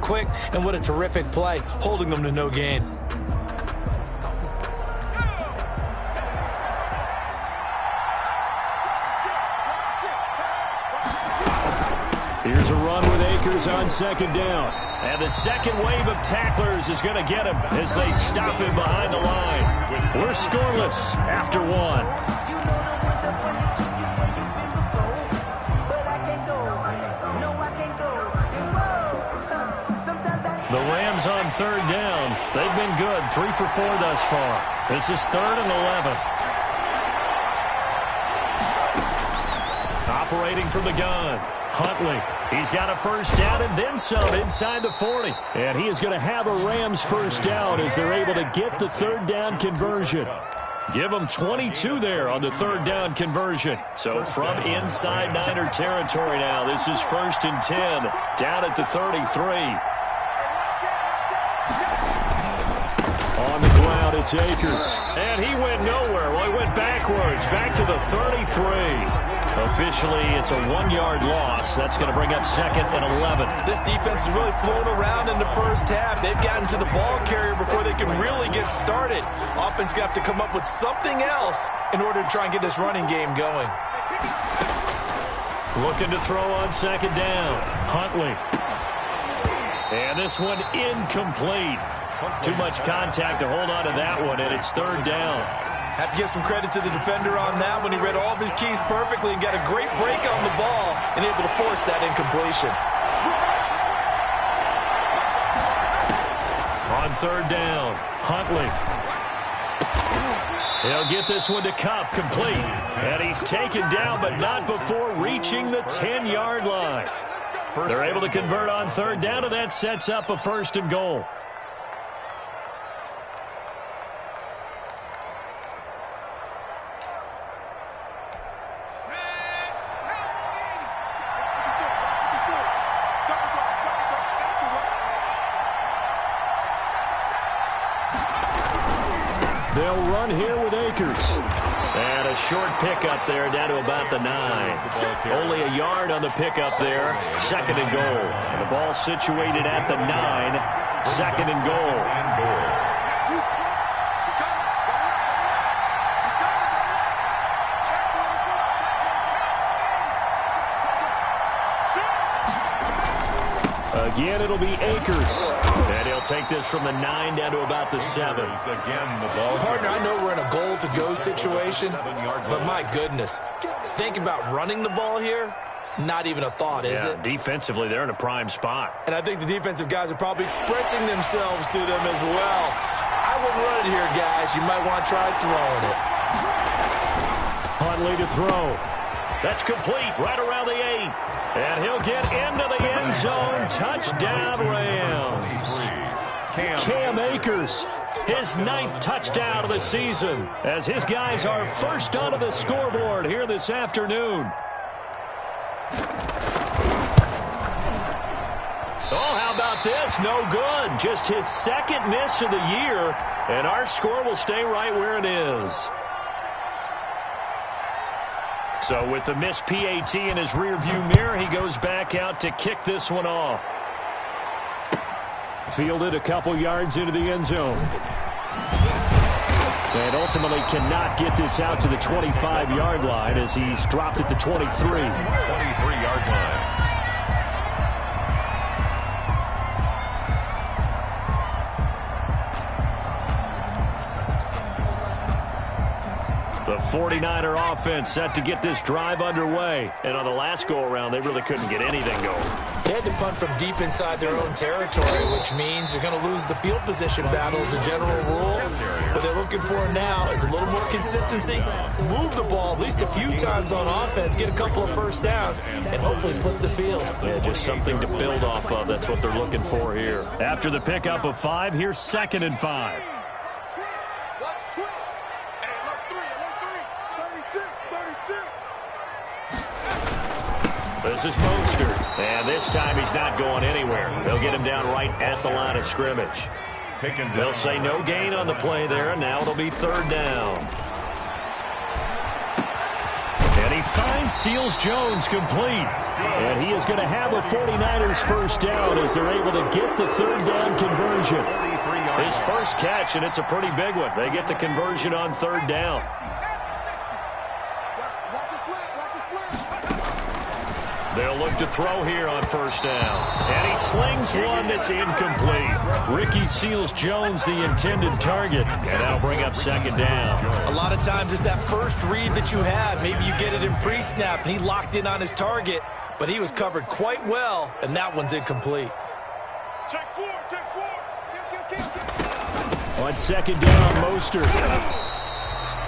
quick, and what a terrific play, holding them to no gain. Here's a run with Akers on second down. And the second wave of tacklers is going to get him as they stop him behind the line. We're scoreless after one. The Rams on third down. They've been good, 3 for 4 thus far. This is 3rd and 11. Operating from the gun, Huntley. He's got a first down and then some inside the 40. And he is going to have a Rams first down as they're able to get the third down conversion. Give them 22 there on the third down conversion. So from inside Niner territory now, this is 1st and 10 down at the 33. On the ground, it's Akers. And he went nowhere. Well, he went backwards, back to the 33. Officially, it's a 1-yard loss. That's going to bring up 2nd and 11. This defense is really flown around in the first half. They've gotten to the ball carrier before they can really get started. Offense going to have to come up with something else in order to try and get this running game going. Looking to throw on second down. Huntley. And this one incomplete. Too much contact to hold on to that one, and it's 3rd down. Have to give some credit to the defender on that one. He read all of his keys perfectly and got a great break on the ball and able to force that incompletion. On 3rd down, Huntley. He'll get this one to Kupp, complete. And he's taken down, but not before reaching the 10-yard line. They're able to convert on 3rd down, and that sets up a 1st and goal. They'll run here with Akers. And a short pickup there down to about the 9. Only a yard on the pickup there. 2nd and goal. And the ball situated at the 9. 2nd and goal. Again, it'll be Akers. And he'll take this from the 9 down to about the 7. Partner, I know we're in a goal-to-go situation, but my goodness, think about running the ball here. Not even a thought, is it? Defensively, they're in a prime spot. And I think the defensive guys are probably expressing themselves to them as well. I wouldn't run it here, guys. You might want to try throwing it. Huntley to throw. That's complete right around the 8. And he'll get into the end zone. Touchdown, Rams. Cam Akers, his 9th touchdown of the season, as his guys are first onto the scoreboard here this afternoon. Oh, how about this? No good. Just his 2nd miss of the year, and our score will stay right where it is. So with the missed PAT in his rearview mirror, he goes back out to kick this one off. Fielded a couple yards into the end zone. And ultimately cannot get this out to the 25-yard line as he's dropped at the 23. 23-yard line. The 49er offense set to get this drive underway. And on the last go-around, they really couldn't get anything going. They had to punt from deep inside their own territory, which means they're going to lose the field position battle as a general rule. What they're looking for now is a little more consistency. Move the ball at least a few times on offense, get a couple of first downs, and hopefully flip the field. Yeah, just something to build off of. That's what they're looking for here. After the pickup of 5, here's 2nd and 5. This is Mostert, and this time he's not going anywhere. They'll get him down right at the line of scrimmage. They'll say no gain on the play there, and now it'll be 3rd down. And he finds Seals-Jones complete. And he is going to have a 49ers first down as they're able to get the third down conversion. His first catch, and it's a pretty big one. They get the conversion on third down. They'll look to throw here on first down. And he slings one that's incomplete. Ricky Seals-Jones, the intended target. And that'll bring up second down. A lot of times it's that first read that you have. Maybe you get it in pre-snap, and he locked in on his target. But he was covered quite well, and that one's incomplete. Check four. On second down, Mostert.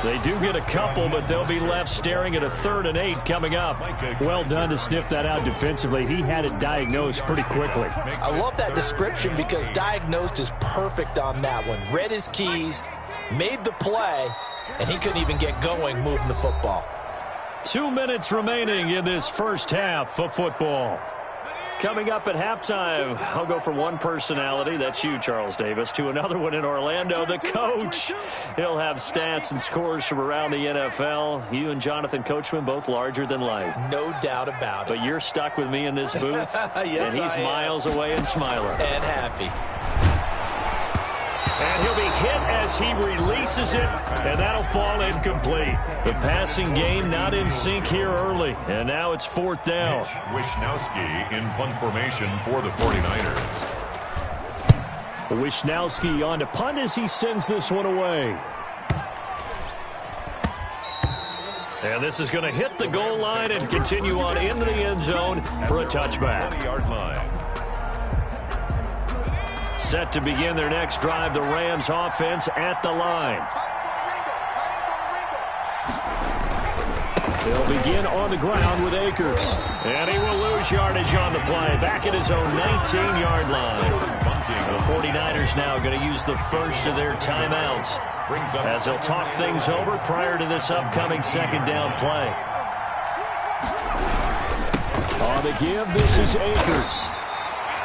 They do get a couple, but they'll be left staring at a 3rd and 8 coming up. Well done to sniff that out defensively. He had it diagnosed pretty quickly. I love that description because diagnosed is perfect on that one. Read his keys, made the play, and he couldn't even get going moving the football. 2 minutes remaining in this first half of football. Coming up at halftime, I'll go from one personality, that's you, Charles Davis, to another one in Orlando, the coach. He'll have stats and scores from around the NFL. You and Jonathan Coachman, both larger than life. No doubt about it. But you're stuck with me in this booth, yes, and he's miles away and smiling. And happy. And he'll be hit as he releases it, and that'll fall incomplete. The passing game not in sync here early, and now it's 4th down. Wishnowsky in punt formation for the 49ers. Wishnowsky on to punt as he sends this one away. And this is going to hit the goal line and continue on into the end zone for a touchback. 20-yard line. Set to begin their next drive, the Rams offense at the line. They'll begin on the ground with Akers. And he will lose yardage on the play. Back at his own 19-yard line. The 49ers now going to use the first of their timeouts as they'll talk things over prior to this upcoming second down play. On the give, this is Akers.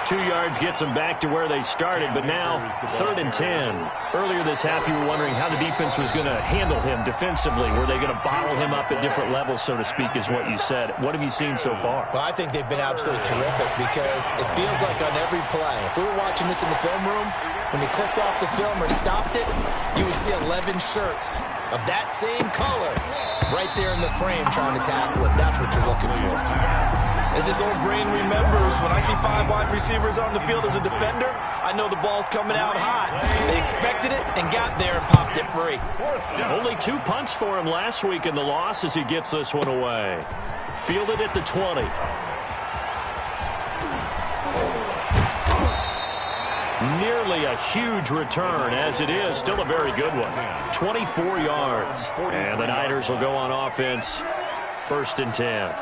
2 yards gets them back to where they started, but now 3rd and 10. Earlier this half, you were wondering how the defense was going to handle him defensively. Were they going to bottle him up at different levels, so to speak, is what you said. What have you seen so far? Well, I think they've been absolutely terrific because it feels like on every play, if we were watching this in the film room, when they clicked off the film or stopped it, you would see 11 shirts of that same color right there in the frame trying to tackle it. That's what you're looking for. As this old brain remembers, when I see 5 wide receivers on the field as a defender, I know the ball's coming out hot. They expected it and got there and popped it free. Only 2 punts for him last week in the loss as he gets this one away. Fielded at the 20. Nearly a huge return, as it is. Still a very good one. 24 yards. And the Niners will go on offense. 1st and 10.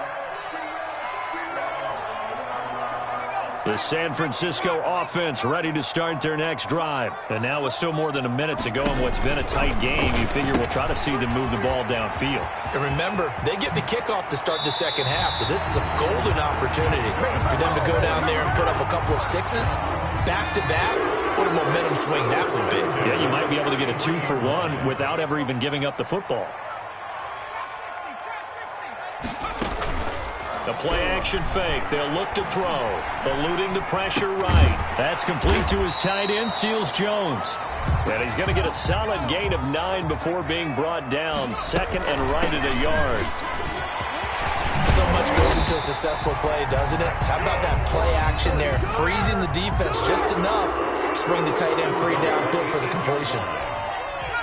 The San Francisco offense ready to start their next drive. And now with still more than a minute to go in what's been a tight game, you figure we'll try to see them move the ball downfield. And remember, they get the kickoff to start the second half, so this is a golden opportunity for them to go down there and put up a couple of sixes back-to-back. What a momentum swing that would be. Yeah, you might be able to get a 2-for-1 without ever even giving up the football. The play-action fake. They'll look to throw. Eluding the pressure right. That's complete to his tight end, Seals-Jones. And he's going to get a solid gain of 9 before being brought down. 2nd and right at a yard. So much goes into a successful play, doesn't it? How about that play action there? Freezing the defense just enough to bring the tight end free downfield for the completion.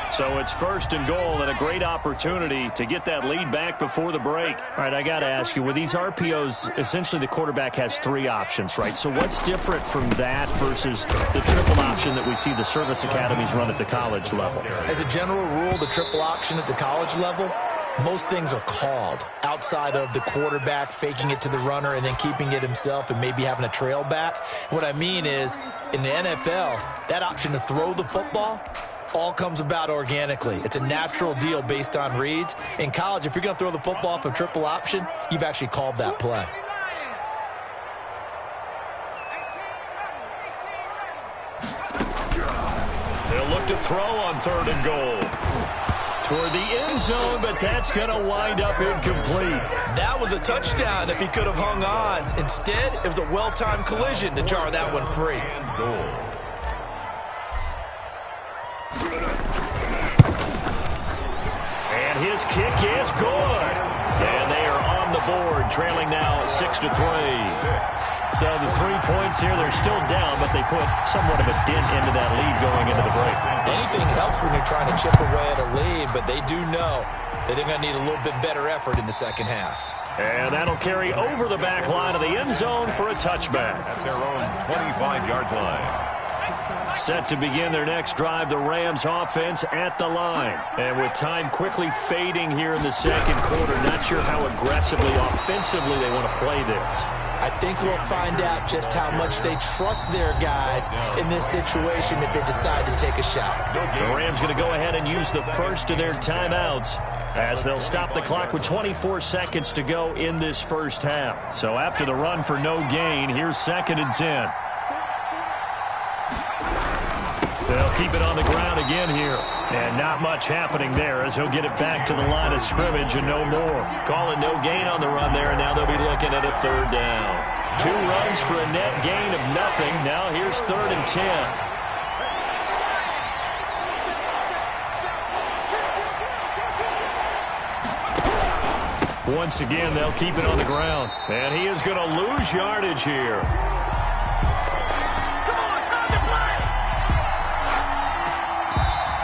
So it's 1st and goal and a great opportunity to get that lead back before the break. All right, I got to ask you, with these RPOs, essentially the quarterback has 3 options, right? So what's different from that versus the triple option that we see the service academies run at the college level? As a general rule, the triple option at the college level, most things are called outside of the quarterback faking it to the runner and then keeping it himself and maybe having a trail back. What I mean is, in the NFL, that option to throw the football all comes about organically. It's a natural deal based on reads. In college, if you're going to throw the football off a triple option, you've actually called that play. They'll look to throw on 3rd and goal. toward the end zone, but that's going to wind up incomplete. That was a touchdown if he could have hung on. Instead, it was a well-timed collision to jar that one free. And his kick is good. And they are on the board, trailing now 6-3. So the 3 points here, they're still down, but they put somewhat of a dent into that lead going into the break. Anything helps when you're trying to chip away at a lead, but they do know that they're going to need a little bit better effort in the second half. And that'll carry over the back line of the end zone for a touchback. At their own 25-yard line. Set to begin their next drive, the Rams offense at the line. And with time quickly fading here in the second quarter, not sure how aggressively, offensively they want to play this. I think we'll find out just how much they trust their guys in this situation if they decide to take a shot. The Rams going to go ahead and use the first of their timeouts as they'll stop the clock with 24 seconds to go in this first half. So after the run for no gain, here's 2nd and 10. They'll keep it on the ground again here. And not much happening there as he'll get it back to the line of scrimmage and no more. Calling no gain on the run there, and now they'll be looking at a 3rd down. 2 runs for a net gain of nothing. Now here's 3rd and 10. Once again, they'll keep it on the ground. And he is going to lose yardage here.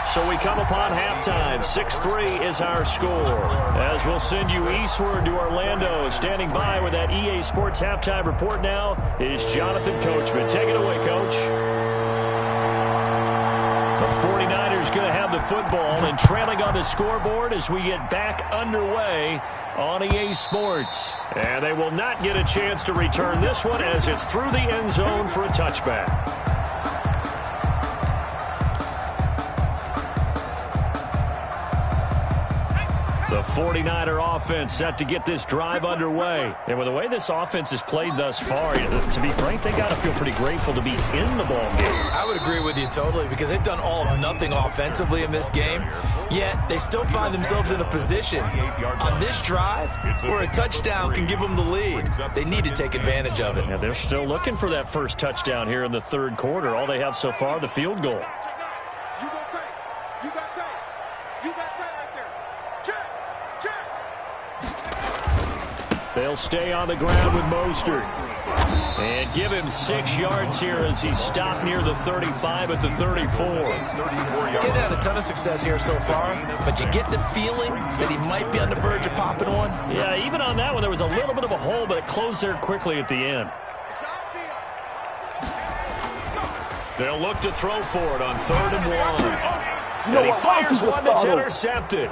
So we come upon halftime. 6-3 is our score. As we'll send you eastward to Orlando. Standing by with that EA Sports halftime report now is Jonathan Coachman. Take it away, Coach. The 49ers going to have the football and trailing on the scoreboard as we get back underway on EA Sports. And they will not get a chance to return this one as it's through the end zone for a touchback. The 49er offense set to get this drive underway. And with the way this offense has played thus far, to be frank, they got to feel pretty grateful to be in the ball game. I would agree with you totally because they've done all or nothing offensively in this game, yet they still find themselves in a position on this drive where a touchdown can give them the lead. They need to take advantage of it. Yeah, they're still looking for that first touchdown here in the 3rd quarter. All they have so far, the field goal. They'll stay on the ground with Mostert. And give him 6 yards here as he's stopped near the 35 at the 34. He's had a ton of success here so far, but you get the feeling that he might be on the verge of popping one. Yeah, even on that one, there was a little bit of a hole, but it closed there quickly at the end. They'll look to throw for it on 3rd and 1. And he fires one that's intercepted.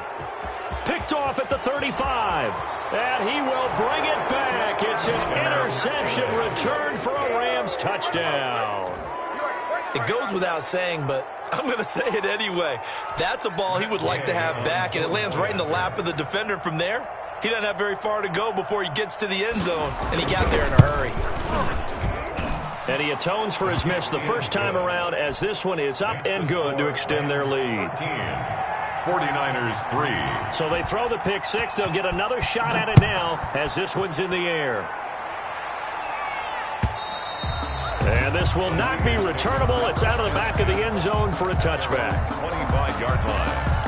Picked off at the 35. And he will bring it back. It's an interception return for a Rams touchdown. It goes without saying, but I'm going to say it anyway. That's a ball he would like to have back, and it lands right in the lap of the defender from there. He doesn't have very far to go before he gets to the end zone, and he got there in a hurry. And he atones for his miss the first time around as this one is up and good to extend their lead. 49ers 3. So they throw the pick 6. They'll get another shot at it now as this one's in the air. And this will not be returnable. It's out of the back of the end zone for a touchback. 25-yard line.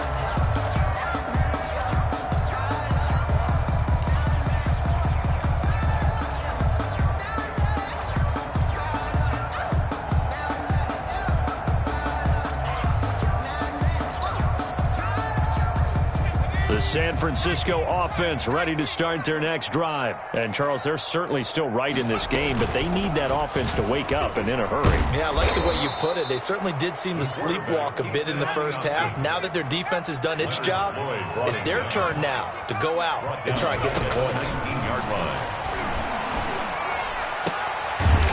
The San Francisco offense ready to start their next drive. And, Charles, they're certainly still right in this game, but they need that offense to wake up and in a hurry. Yeah, I like the way you put it. They certainly did seem to sleepwalk a bit in the first half. Now that their defense has done its job, it's their turn now to go out and try and get some points.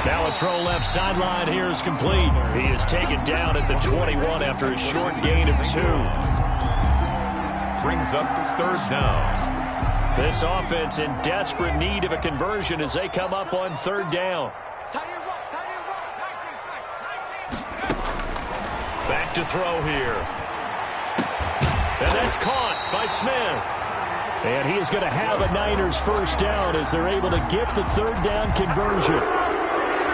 Now a throw left sideline here is complete. He is taken down at the 21 after a short gain of 2. Brings up 3rd down. This offense in desperate need of a conversion as they come up on 3rd down. Back to throw here. And that's caught by Smith. And he is going to have a Niners first down as they're able to get the third down conversion.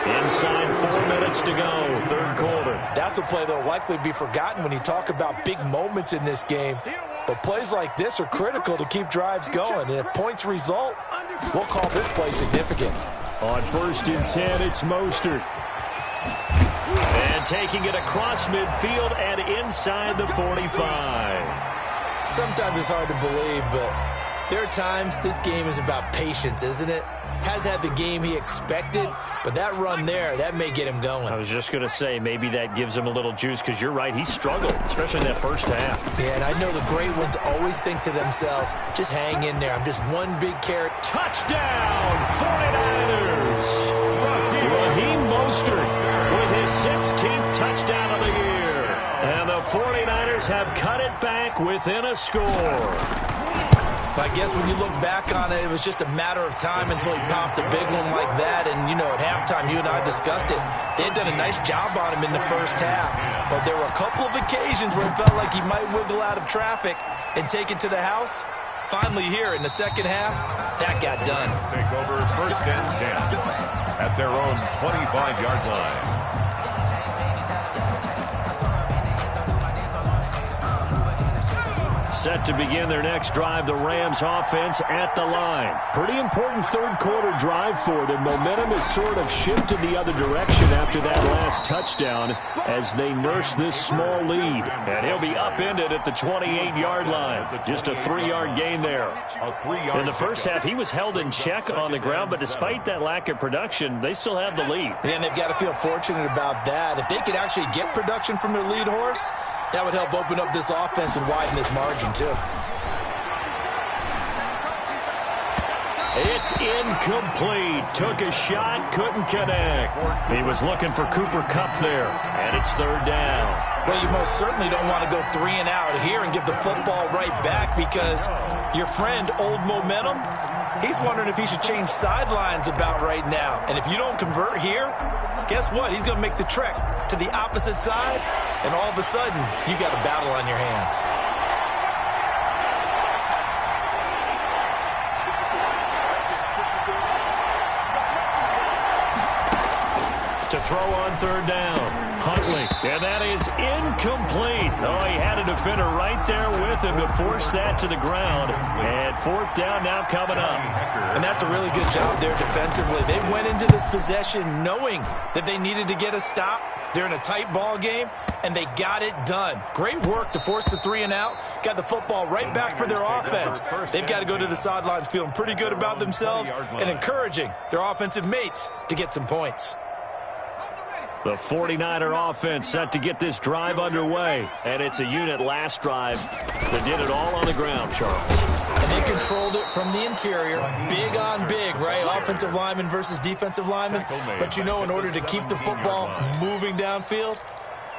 Inside 4 minutes to go, third quarter. That's a play that will likely be forgotten when you talk about big moments in this game. But plays like this are critical to keep drives going. And if points result, we'll call this play significant. On 1st and 10, it's Mostert. And taking it across midfield and inside the 45. Sometimes it's hard to believe, but there are times this game is about patience, isn't it? Has had the game he expected, but that run there, that may get him going. I was just going to say, maybe that gives him a little juice, because you're right, he struggled, especially in that first half. Yeah, and I know the great ones always think to themselves, just hang in there. I'm just one big carrot. Touchdown, 49ers! Raheem Mostert with his 16th touchdown of the year. And the 49ers have cut it back within a score. I guess when you look back on it, it was just a matter of time until he popped a big one like that. And, you know, at halftime, you and I discussed it. They had done a nice job on him in the first half. But there were a couple of occasions where it felt like he might wiggle out of traffic and take it to the house. Finally here in the second half, that got done. Take over 1st and 10 at their own 25-yard line. Set to begin their next drive, the Rams offense at the line. Pretty important third quarter drive for them. Momentum has sort of shifted the other direction after that last touchdown as they nurse this small lead. And he'll be upended at the 28-yard line. Just a 3-yard gain there. In the first half, he was held in check on the ground, but despite that lack of production, they still have the lead. And they've got to feel fortunate about that. If they could actually get production from their lead horse, that would help open up this offense and widen this margin, too. It's incomplete. Took a shot, couldn't connect. He was looking for Cooper Kupp there, and it's third down. Well, you most certainly don't want to go 3 and out here and give the football right back, because your friend, Old Momentum, he's wondering if he should change sidelines about right now. And if you don't convert here, guess what? He's going to make the trek to the opposite side, and all of a sudden, you've got a battle on your hands. To throw on third down, Huntley, and that is incomplete. Oh, he had a defender right there with him to force that to the ground. And 4th down now coming up. And that's a really good job there defensively. They went into this possession knowing that they needed to get a stop. They're in a tight ball game, and they got it done. Great work to force the 3 and out. Got the football right back for their offense. They've got to go to the sidelines feeling pretty good about themselves and encouraging their offensive mates to get some points. The 49er offense set to get this drive underway. And it's a unit last drive that did it all on the ground, Charles. And they controlled it from the interior. Big on big, right? Offensive lineman versus defensive lineman. But you know, in order to keep the football moving downfield,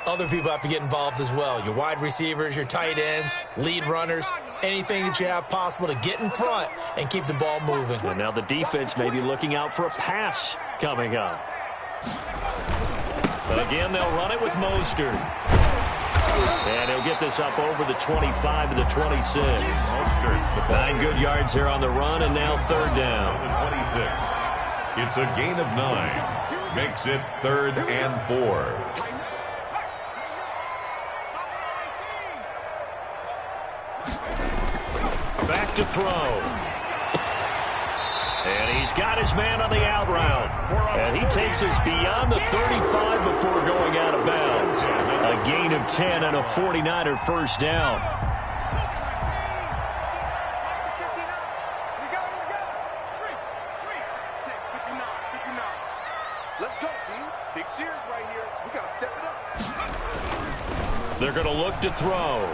other people have to get involved as well. Your wide receivers, your tight ends, lead runners, anything that you have possible to get in front and keep the ball moving. And now the defense may be looking out for a pass coming up. Again, they'll run it with Mostert. And he'll get this up over the 25 to the 26. 9 good yards here on the run, and now third down. The 26. It's a gain of 9. Makes it 3rd and 4. Back to throw. And he's got his man on the out route. And he takes us beyond the 35 before going out of bounds. A gain of 10 and a 49er first down. Let's go, team. Big Sears right here. We got to step it up. They're going to look to throw.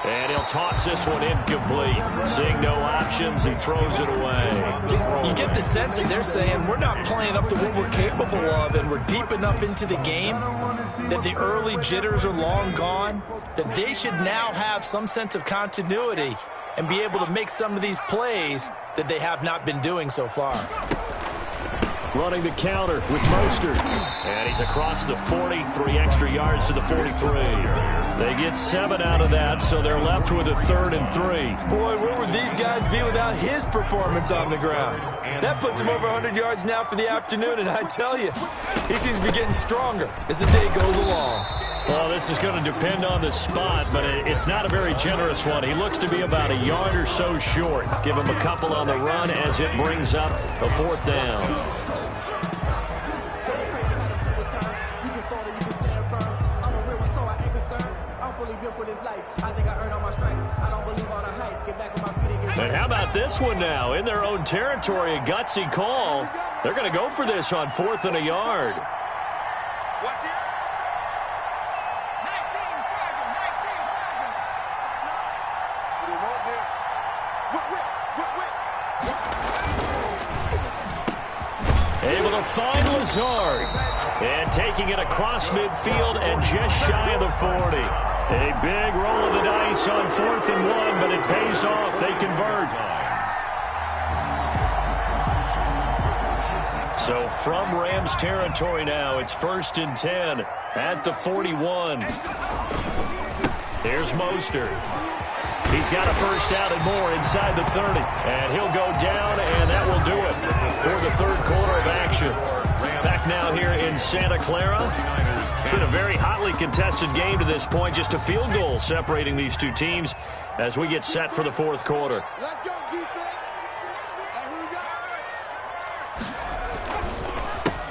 And he'll toss this one incomplete. Seeing no options, he throws it away. You get the sense that they're saying we're not playing up to what we're capable of, and we're deep enough into the game that the early jitters are long gone, that they should now have some sense of continuity and be able to make some of these plays that they have not been doing so far. running the counter with Mostert. And he's across the 40, 3 extra yards to the 43. They get 7 out of that, so they're left with a 3rd and 3. Boy, where would these guys be without his performance on the ground? That puts him over 100 yards now for the afternoon, and I tell you, he seems to be getting stronger as the day goes along. Well, this is going to depend on the spot, but it's not a very generous one. He looks to be about a yard or so short. Give him a couple on the run as it brings up a 4th down. And how about this one now? In their own territory, a gutsy call. They're going to go for this on 4th and a yard. Able to find Lazard. And taking it across midfield and just shy of the 40. A big roll of the dice on 4th and 1, but it pays off. They convert. So from Rams territory now, it's 1st and 10 at the 41. Here's Mostert. He's got a 1st down and more inside the 30. And he'll go down, and that will do it for the 3rd quarter of action. Back now here in Santa Clara. It's been a very hotly contested game to this point. Just a field goal separating these two teams as we get set for the 4th quarter. Let's go, defense.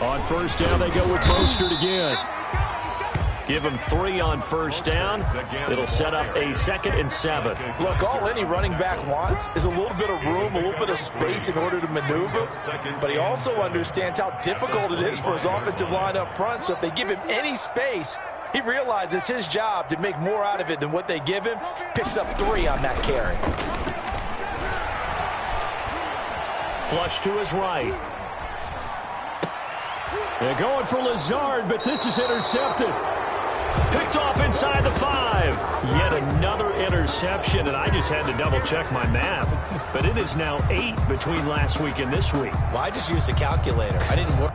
On 1st down, they go with Mostert again. Give him 3 on 1st down. It'll set up a 2nd and 7. Look, all any running back wants is a little bit of room, a little bit of space in order to maneuver. But he also understands how difficult it is for his offensive line up front. So if they give him any space, he realizes his job to make more out of it than what they give him. Picks up 3 on that carry. Flush to his right. They're going for Lazard, but this is intercepted. Picked off inside the 5. Yet another interception, and I just had to double-check my math. But it is now 8 between last week and this week. Well, I just used a calculator. I didn't work.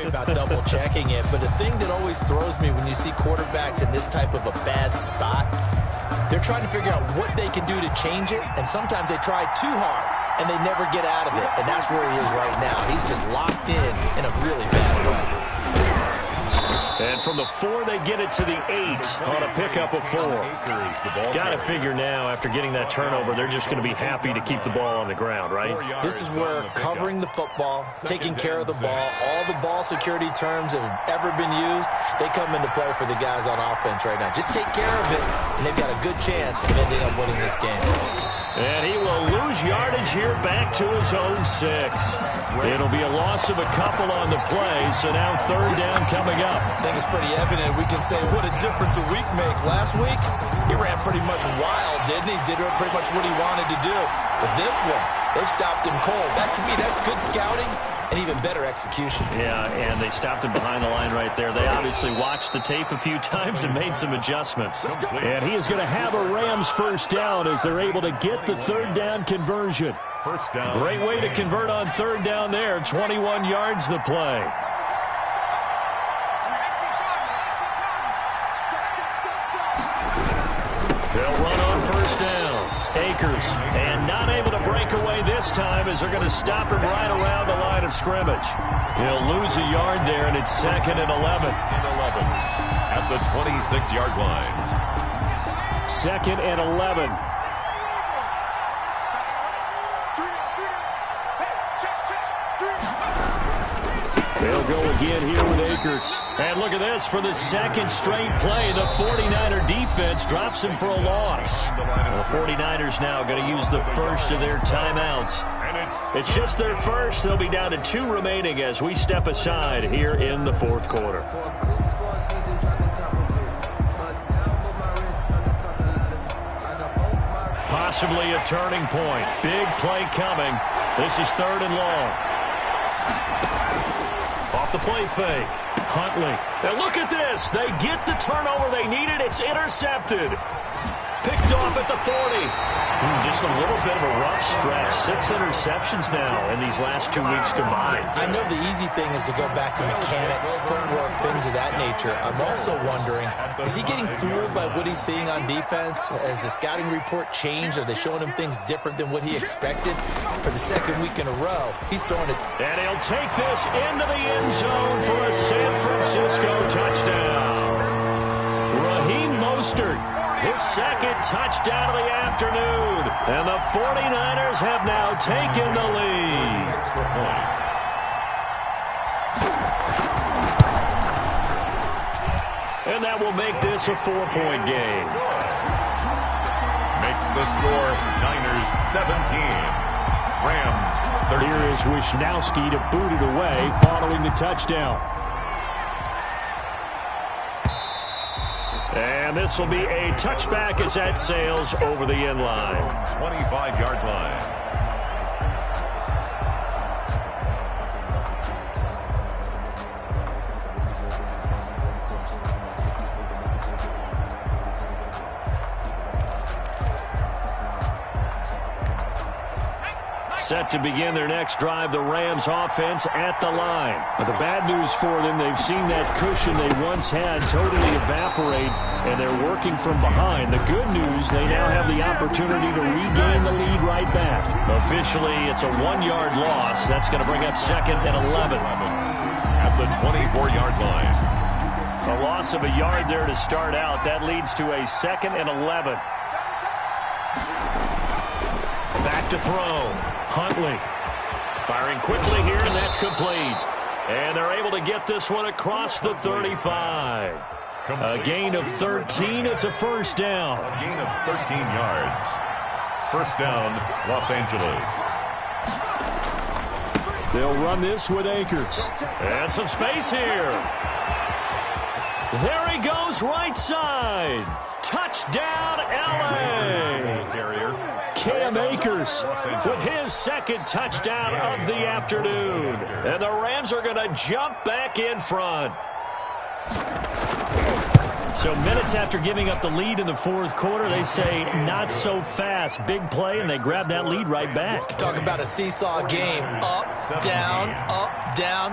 About double checking it, but the thing that always throws me when you see quarterbacks in this type of a bad spot, they're trying to figure out what they can do to change it, and sometimes they try too hard and they never get out of it, and that's where he is right now. He's just locked in a really bad way. And from the 4, they get it to the 8 on a pickup of 4. Got to figure now, after getting that turnover, they're just going to be happy to keep the ball on the ground, right? This is where covering the football, taking care of the ball, all the ball security terms that have ever been used, they come into play for the guys on offense right now. Just take care of it, and they've got a good chance of ending up winning this game. And he will lose yardage here back to his own 6. It'll be a loss of a couple on the play, so now 3rd down coming up. I think it's pretty evident. We can say what a difference a week makes. Last week, he ran pretty much wild, didn't he? Did pretty much what he wanted to do. But this one, they've stopped him cold. That, to me, that's good scouting and even better execution. Yeah, and they stopped him behind the line right there. They obviously watched the tape a few times and made some adjustments. And he is going to have a Rams 1st down as they're able to get the 3rd down conversion. 1st down. Great way to convert on 3rd down there. 21 yards the play. They'll run on 1st down. Akers, and not able to break away this time as they're going to stop him right around the line of scrimmage. He'll lose a yard there, and it's 2nd and 11. At the 26-yard line. 2nd and 11. They'll go again here with Akers. And look at this. For the second straight play, the 49er defense drops him for a loss. The 49ers now going to use the first of their timeouts. It's just their first. They'll be down to 2 remaining as we step aside here in the fourth quarter. Possibly a turning point. Big play coming. This is 3rd and long. Off the play fake. Huntley. Now look at this. They get the turnover they needed. It's intercepted. Picked off at the 40. Just a little bit of a rough stretch. 6 interceptions now in these last 2 weeks combined. I know the easy thing is to go back to mechanics, footwork, things of that nature. I'm also wondering, is he getting fooled by what he's seeing on defense? Has the scouting report changed? Are they showing him things different than what he expected? For the second week in a row, he's throwing it. And he'll take this into the end zone for a San Francisco touchdown. Raheem Mostert. His second touchdown of the afternoon. And the 49ers have now taken the lead. And that will make this a 4-point game. Makes the score Niners 17. Rams 13. Here is Wisnowski to boot it away following the touchdown. And this will be a touchback as that sails over the end line. 25-yard line. Set to begin their next drive, the Rams offense at the line. But the bad news for them, they've seen that cushion they once had totally evaporate, and they're working from behind. The good news, they now have the opportunity to regain the lead right back. Officially, it's a 1-yard loss. That's going to bring up 2nd and 11. At the 24-yard line. A loss of a yard there to start out. That leads to a 2nd and 11. Back to throw. Huntley firing quickly here, and that's complete. And they're able to get this one across the 35. A gain of 13. It's a first down. A gain of 13 yards. First down, Los Angeles. They'll run this with Akers. And some space here. There he goes, right side. Touchdown, L.A. Cam Akers with his second touchdown of the afternoon. And the Rams are going to jump back in front. So minutes after giving up the lead in the fourth quarter, they say not so fast. Big play, and they grab that lead right back. Talk about a seesaw game. Up, down.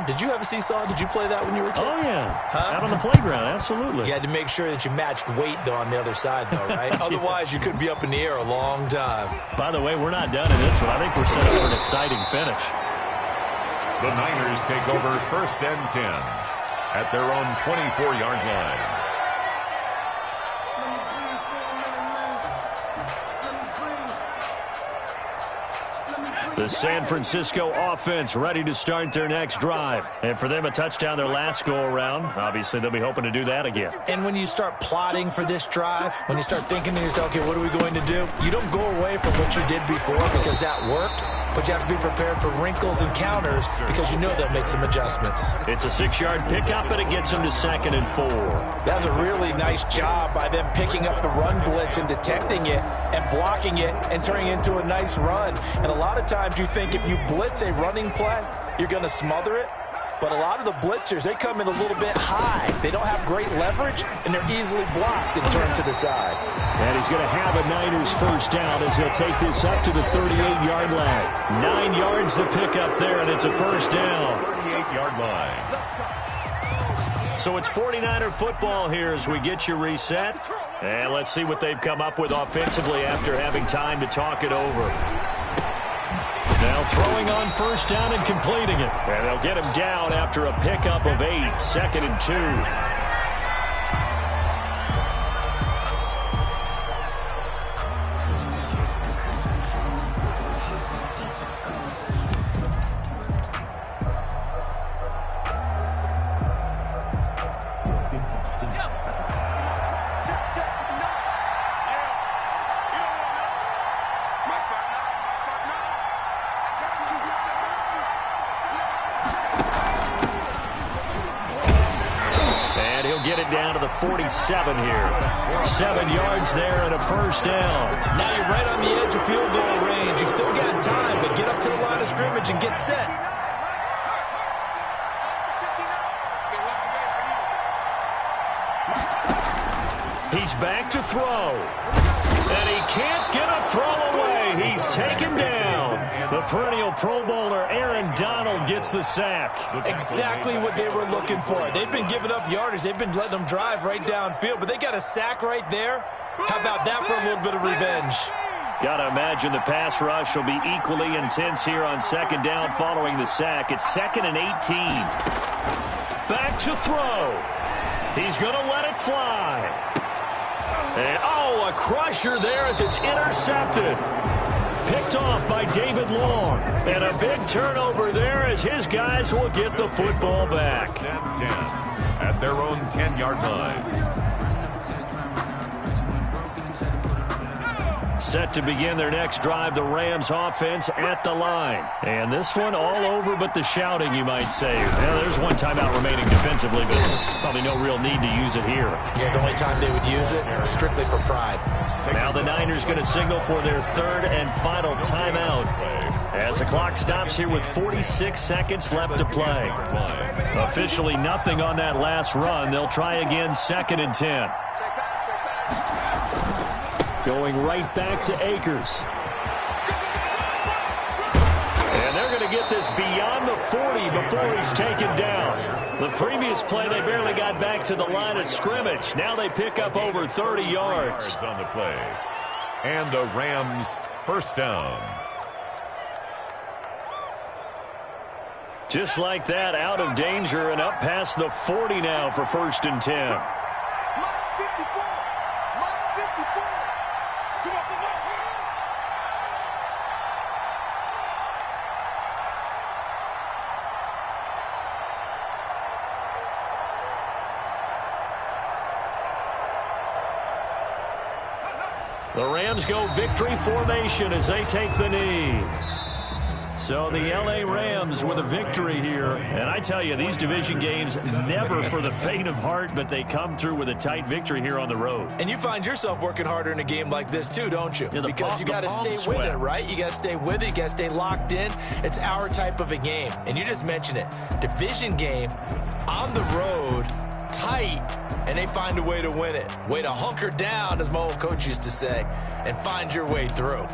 Did you have a seesaw? Did you play that when you were a kid? Oh, yeah. Out on the playground, absolutely. You had to make sure that you matched weight, though, on the other side, though, right? Otherwise, you could be up in the air a long time. By the way, we're not done in this one. I think we're set up for an exciting finish. The Niners take over 1st and 10 at their own 24-yard line. The San Francisco offense ready to start their next drive. And for them, a touchdown their last go-around. Obviously, they'll be hoping to do that again. And when you start plotting for this drive, when you start thinking to yourself, okay, what are we going to do? You don't go away from what you did before because that worked. But you have to be prepared for wrinkles and counters because you know they'll make some adjustments. It's a 6-yard pickup, and it gets them to 2nd and 4. That was a really nice job by them picking up the run blitz and detecting it and blocking it and turning it into a nice run. And a lot of times you think if you blitz a running play, you're going to smother it. But a lot of the blitzers, they come in a little bit high. They don't have great leverage, and they're easily blocked and turned to the side. And he's going to have a Niners first down as he'll take this up to the 38-yard line. 9 yards to pick up there, and it's a first down. 38-yard line. So it's 49er football here as we get you reset. And let's see what they've come up with offensively after having time to talk it over. Now throwing on first down and completing it. And they'll get him down after a pickup of 8, 2nd and 2. it down to the 47 here. 7 yards there and a first down. Now you're right on the edge of field goal range. You've still got time, but get up to the line of scrimmage and get set. He's back to throw. And he can't get a throw away. He's taken down. The perennial Pro Bowler Aaron Donald gets the sack. Exactly what they were looking for. They've been giving up yardage. They've been letting them drive right downfield, but they got a sack right there. How about that for a little bit of revenge? Got to imagine the pass rush will be equally intense here on second down following the sack. It's 2nd and 18. Back to throw. He's going to let it fly. And, a crusher there as it's intercepted. Picked off by David Long. And a big turnover there as his guys will get the football back. 10 at their own 10-yard line. Set to begin their next drive, the Rams offense at the line. And this one all over but the shouting, you might say. Well, there's one timeout remaining defensively, but probably no real need to use it here. Yeah, the only time they would use it, strictly for pride. Now the Niners going to signal for their third and final timeout as the clock stops here with 46 seconds left to play. Officially nothing on that last run. They'll try again, 2nd and 10. Going right back to Akers. And they're going to get this beyond the 40 before he's taken down. The previous play, they barely got back to the line of scrimmage. Now they pick up over 30 yards. On the play. And the Rams first down. Just like that, out of danger and up past the 40 now for 1st and 10. The Rams go victory formation as they take the knee. So the L.A. Rams with a victory here. And I tell you, these division games, never for the faint of heart, but they come through with a tight victory here on the road. And you find yourself working harder in a game like this too, don't you? Yeah, because you got to stay with it, right? You got to stay with it. You got to stay locked in. It's our type of a game. And you just mentioned it. Division game on the road, tight, and they find a way to win it. Way to hunker down, as my old coach used to say, and find your way through.